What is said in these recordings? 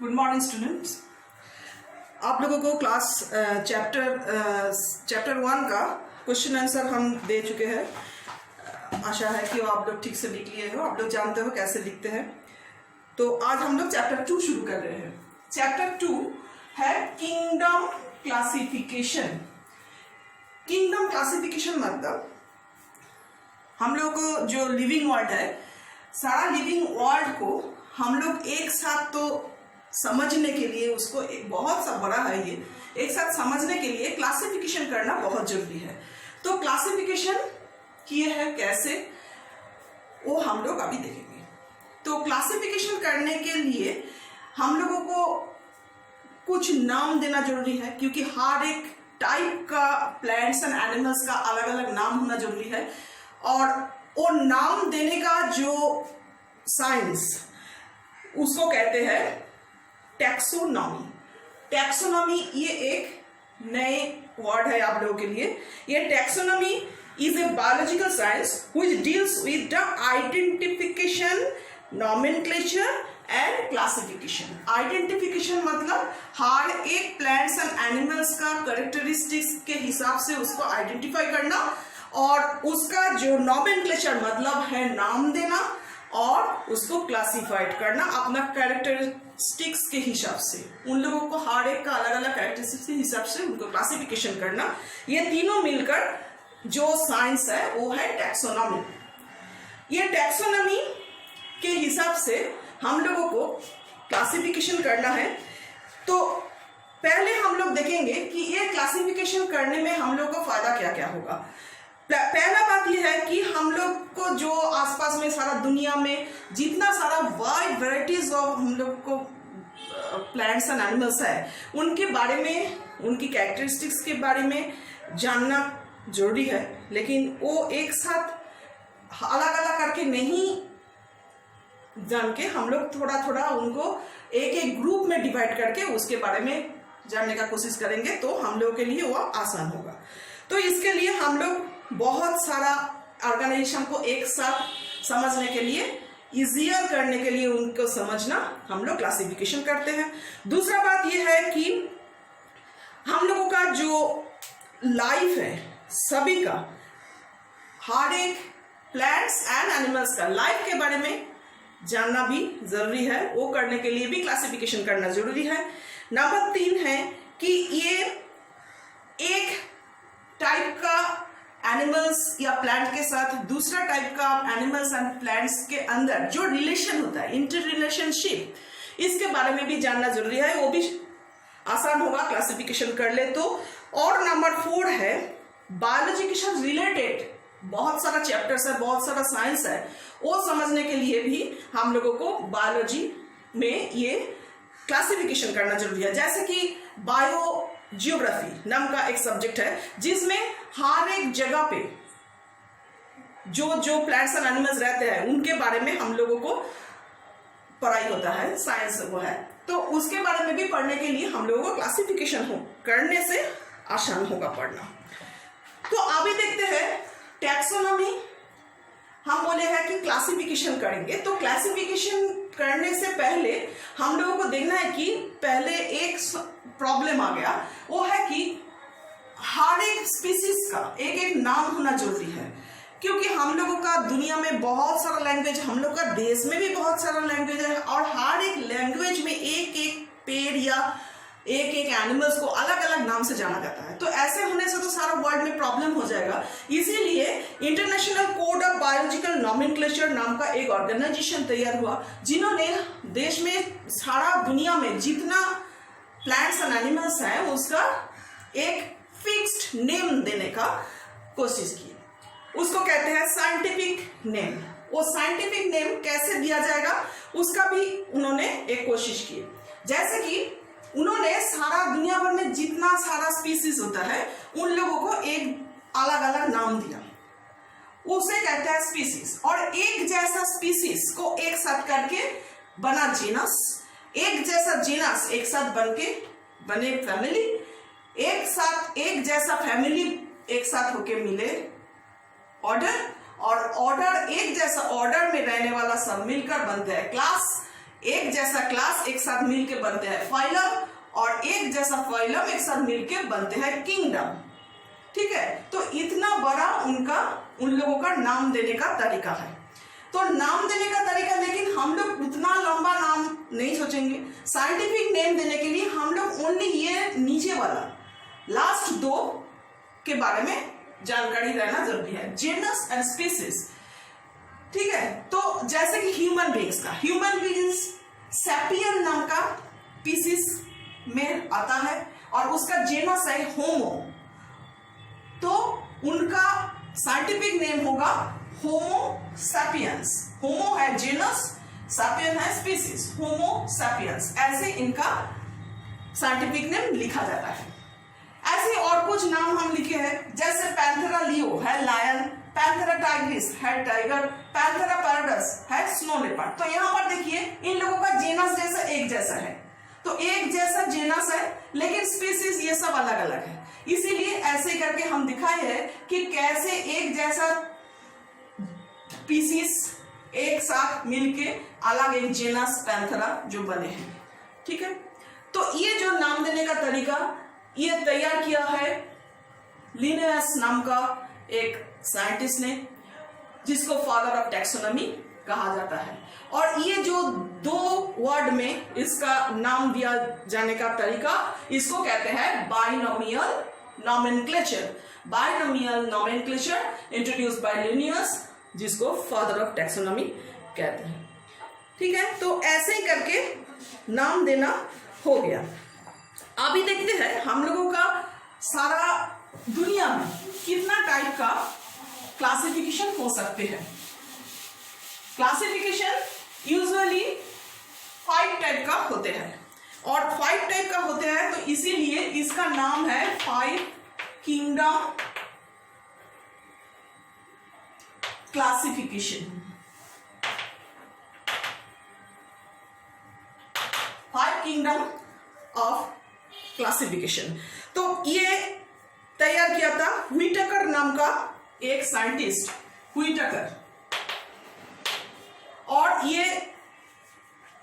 Good morning students. आप लोगों को क्लास चैप्टर 1 का क्वेश्चन आंसर हम दे चुके हैं। आशा है कि आप लोग ठीक से लिख लिए हो, आप लोग जानते हो कैसे लिखते हैं। तो आज हम लोग चैप्टर 2 शुरू कर रहे हैं। चैप्टर 2 है किंगडम क्लासिफिकेशन। किंगडम क्लासिफिकेशन मतलब हम लोग को जो लिविंग वर्ल्ड है, सारा लिविंग वर्ल्ड को हम लोग एक साथ तो समझने के लिए, उसको एक बहुत सा बड़ा है ये, एक साथ समझने के लिए क्लासिफिकेशन करना बहुत जरूरी है। तो क्लासिफिकेशन किए हैं कैसे, वो हम लोग अभी देखेंगे। तो क्लासिफिकेशन करने के लिए हम लोगों को कुछ नाम देना जरूरी है, क्योंकि हर एक टाइप का प्लांट्स एंड एनिमल्स का अलग अलग नाम होना जरूरी है। और वो नाम देने का जो साइंस, उसको कहते हैं टैक्सोनॉमी। टैक्सोनॉमी ये एक नए वर्ड है आप लोगों के लिए। ये taxonomy is a biological science which deals with the identification, nomenclature and classification. Identification मतलब हर एक प्लांट्स एंड एनिमल्स का कैरेक्टरिस्टिक्स के हिसाब से उसको आइडेंटिफाई करना, और उसका जो नॉमेनक्लेचर मतलब है नाम देना, और उसको क्लासिफाइड करना अपना कैरेक्टरिस्टिक्स के हिसाब से। उन लोगों को हर एक का अलग अलग कैरेक्टरिस्टिक्स के हिसाब से उनको क्लासिफिकेशन करना, ये तीनों मिलकर जो साइंस है वो है टैक्सोनॉमी। ये टैक्सोनॉमी के हिसाब से हम लोगों को क्लासिफिकेशन करना है। तो पहले हम लोग देखेंगे कि ये क्लासिफिकेशन करने में हम लोग को फायदा क्या क्या होगा। पहला बात यह है कि हम लोग को जो आसपास में सारा दुनिया में जितना सारा वाइड वैरायटीज ऑफ हम लोग को प्लांट्स एंड एनिमल्स है, उनके बारे में, उनकी कैरेक्टरिस्टिक्स के बारे में जानना जरूरी है। लेकिन वो एक साथ अलग अलग करके नहीं जान के हम लोग थोड़ा थोड़ा उनको एक एक ग्रुप में डिवाइड करके उसके बारे में जानने का कोशिश करेंगे, तो हम लोगों के लिए वो आसान होगा। तो इसके लिए हम लोग बहुत सारा ऑर्गेनाइजेशन को एक साथ समझने के लिए, इजियर करने के लिए उनको समझना, हम लोग क्लासिफिकेशन करते हैं। दूसरा बात यह है कि हम लोगों का जो लाइफ है, सभी का, हर एक प्लांट्स एंड एनिमल्स का लाइफ के बारे में जानना भी जरूरी है। वो करने के लिए भी क्लासिफिकेशन करना जरूरी है। नंबर 3 है कि ये एक टाइप का एनिमल्स या प्लांट के साथ दूसरा टाइप का एनिमल्स एंड प्लांट्स के अंदर जो रिलेशन होता है, इंटर रिलेशनशिप, इसके बारे में भी जानना जरूरी है। वो भी आसान होगा क्लासिफिकेशन कर ले तो। और नंबर 4 है बायोलॉजी के साथ रिलेटेड बहुत सारा चैप्टर्स है, बहुत सारा साइंस है, वो समझने के लिए भी हम लोगों को बायोलॉजी में ये क्लासिफिकेशन करना जरूरी है। जैसे कि बायो जियोग्राफी नाम का एक सब्जेक्ट है, जिसमें हर एक जगह पे जो जो प्लांट्स एंड एनिमल्स रहते हैं उनके बारे में हम लोगों को पढ़ाई होता है, साइंस वो है। तो उसके बारे में भी पढ़ने के लिए हम लोगों को क्लासिफिकेशन करने से आसान होगा पढ़ना। तो अभी देखते हैं टैक्सोनॉमी। हम बोले हैं कि क्लासिफिकेशन करेंगे, तो क्लासिफिकेशन करने से पहले हम लोगों को देखना है कि पहले एक प्रॉब्लम आ गया, वो है कि हर एक स्पीसीज का एक एक नाम होना जरूरी है। क्योंकि हम लोगों का दुनिया में बहुत सारा लैंग्वेज, हम लोग का देश में भी बहुत सारा लैंग्वेज है, और हर एक लैंग्वेज में एक एक पेड़ या एक एक एनिमल्स को अलग अलग नाम से जाना जाता है। तो ऐसे होने से तो सारा वर्ल्ड में प्रॉब्लम हो जाएगा। इसीलिए international code of biological nomenclature नाम का एक ऑर्गेनाइजेशन तैयार हुआ, जिन्होंने देश में, सारा दुनिया में जितना प्लांट्स एंड एनिमल्स हैं उसका एक फिक्स्ड नेम देने का कोशिश की। उसको कहते हैं साइंटिफिक नेम। वो साइंटिफिक नेम कैसे दिया जाएगा उसका भी उन्होंने एक कोशिश की। जैसे कि उन्होंने सारा दुनिया भर में जितना सारा स्पीसीज होता है उन लोगों को एक अलग अलग नाम दिया, उसे कहते हैं स्पीसीज। और एक जैसा स्पीसीज को एक साथ करके बना जीनस, एक जैसा जीनस एक साथ बने फैमिली, एक साथ एक जैसा फैमिली एक साथ होके मिले ऑर्डर, और ऑर्डर एक जैसा ऑर्डर में रहने वाला सब मिलकर बनते हैं क्लास। एक जैसा क्लास एक साथ मिलके बनते हैं फाइलम, और एक जैसा फाइलम एक साथ मिलके बनते हैं किंगडम। ठीक है, तो इतना बड़ा उन लोगों का नाम देने का तरीका है। तो नाम देने का तरीका, लेकिन हम लोग उतना लंबा नाम नहीं सोचेंगे। साइंटिफिक नेम देने के लिए हम लोग ओनली ये नीचे वाला लास्ट दो के बारे में जानकारी रहना जरूरी है, जेनस एंड स्पीसीज। ठीक है, तो जैसे कि ह्यूमन बीइंग्स सैपियन नाम का पीसीस में आता है और उसका जेनस है होमो, तो उनका साइंटिफिक नेम होगा होमो सैपियंस। होमो है जेनस, सैपियन है स्पीसीज, होमो सैपियंस, ऐसे इनका साइंटिफिक नेम लिखा जाता है। ऐसे और कुछ नाम हम लिखे हैं, जैसे पैंथेरा लियो है लायन, पैंथेरा टाइग्रिस है टाइगर, पैंथेरा पैराडस है स्नो लेपर्ड। तो यहाँ पर देखिए इन लोगों का जेनस जैसा एक जैसा है, तो एक जैसा जेनस है, लेकिन स्पीसीज ये सब अलग अलग है। इसीलिए ऐसे करके हम दिखाए हैं कि कैसे एक जैसा पीसीस एक साथ मिलके अलग एक जेनस पैंथेरा जो बने हैं। ठीक है, तो ये जो नाम देने का तरीका ये तैयार किया है लिनियस नाम का एक साइंटिस्ट ने, जिसको फादर ऑफ टैक्सोनॉमी कहा जाता है। और ये जो दो वर्ड में इसका नाम दिया जाने का तरीका, इसको कहते हैं binomial nomenclature. Binomial nomenclature introduced by Linnaeus, जिसको फादर ऑफ टैक्सोनॉमी कहते हैं। ठीक है, तो ऐसे ही करके नाम देना हो गया। अभी देखते हैं हम लोगों का सारा दुनिया में कितना टाइप का क्लासिफिकेशन हो सकते हैं। क्लासिफिकेशन यूजुअली 5 टाइप का होते हैं, और 5 टाइप का होते हैं, तो इसीलिए इसका नाम है 5 kingdom classification. 5 kingdom of classification. तो ये तैयार किया था व्हिटेकर नाम का एक साइंटिस्ट, व्हिटेकर, और ये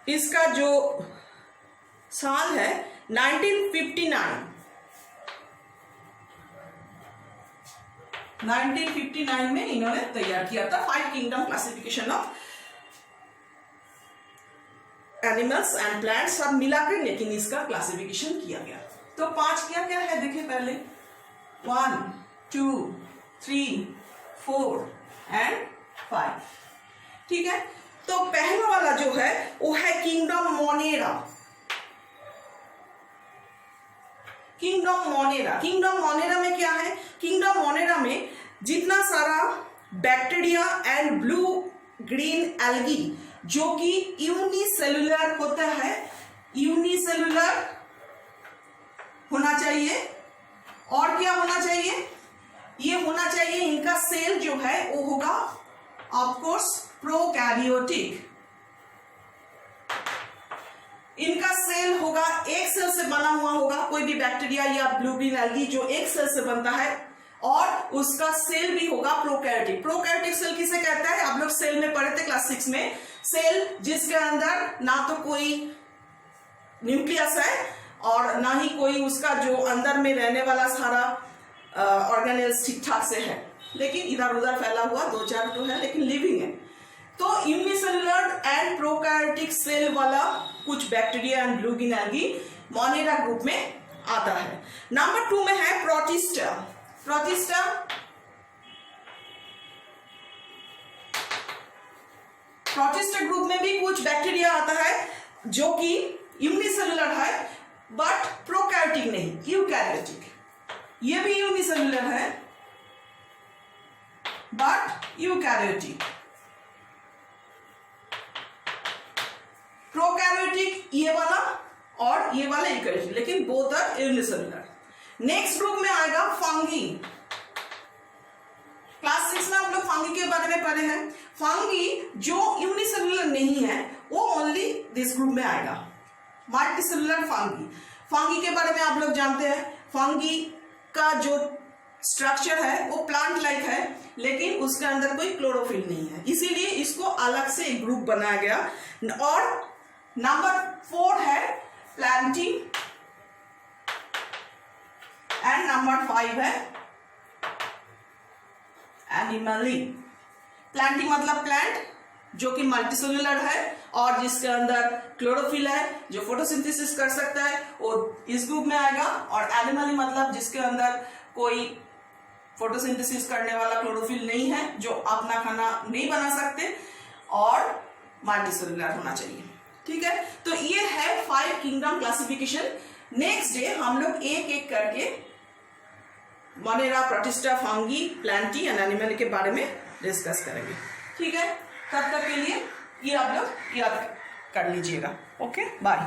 इसका जो साल है 1959 में इन्होंने तैयार किया था 5 kingdom classification of animals and plants, सब मिलाकर लेकिन इसका क्लासिफिकेशन किया गया। तो 5 क्या क्या है देखिए पहले, 1 2 3 4 एंड 5। ठीक है, तो पहला वाला जो है वो है kingdom Monera. Kingdom Monera, kingdom Monera में क्या है, किंगडम मोनेरा में जितना सारा bacteria and blue green algae जो कि यूनिसेलुलर होता है, यूनिसेलुलर होना चाहिए, और क्या होना चाहिए, ये होना चाहिए इनका सेल जो है वो होगा ऑफ कोर्स प्रोकैरियोटिक। इनका सेल होगा एक सेल से बना हुआ होगा, कोई भी बैक्टीरिया या ब्लू ग्रीन एल्गी जो एक सेल से बनता है, और उसका सेल भी होगा प्रोकैरियोटिक। प्रोकैरियोटिक सेल किसे कहता है, आप लोग सेल में पढ़े थे क्लास 6 में, सेल जिसके अंदर ना तो कोई न्यूक्लियस है और ना ही कोई उसका जो अंदर में रहने वाला सारा ऑर्गेनेल्स ठीक ठाक से है, लेकिन इधर उधर फैला हुआ 2-4 तो है, लेकिन लिविंग है। तो यूनिसेलुलर एंड प्रोकैरियोटिक सेल वाला कुछ bacteria and blue green algae Monera group में आता है। नंबर 2 में है प्रोटिस्टा। प्रोटिस्टा प्रोटिस्टा ग्रुप में भी कुछ बैक्टीरिया आता है जो कि यूनिसेलुलर है बट प्रोकैरियोटिक नहीं, यूकैरियोटिक। ये भी यूनिसेलुलर है बट यूकैरियोटिक। प्रोकैरियोटिक ये वाला और ये वाला यूकैरियोटिक, लेकिन both are unicellular. Next group में आएगा फंगी। क्लास 6 में आप लोग फंगी के बारे में पढ़े हैं। फंगी जो यूनिसेलुलर नहीं है वो ओनली दिस ग्रुप में आएगा, मल्टीसेलुलर फंगी। फंगी के बारे में आप लोग जानते हैं, फंगी का जो स्ट्रक्चर है वो प्लांट लाइक है, लेकिन उसके अंदर कोई क्लोरोफिल नहीं है, इसीलिए इसको अलग से एक ग्रुप बनाया गया। और नंबर 4 है प्लांटिंग एंड नंबर 5 है एनिमलिंग। प्लांटिंग मतलब प्लांट जो कि मल्टीसेलुलर है और जिसके अंदर क्लोरोफिल है, जो फोटोसिंथेसिस कर सकता है, वो इस ग्रुप में आएगा। और एनिमलिंग मतलब जिसके अंदर कोई फोटोसिंथेसिस करने वाला क्लोरोफिल नहीं है, जो अपना खाना नहीं बना सकते, और मल्टीसेलुलर होना चाहिए। ठीक है, तो ये है 5 किंगडम क्लासिफिकेशन। नेक्स्ट डे हम लोग एक एक करके Monera, protista, fungi, Plantae and animal के बारे में डिस्कस करेंगे। ठीक है, तब तक के लिए ये आप लोग याद कर लीजिएगा। Okay, bye.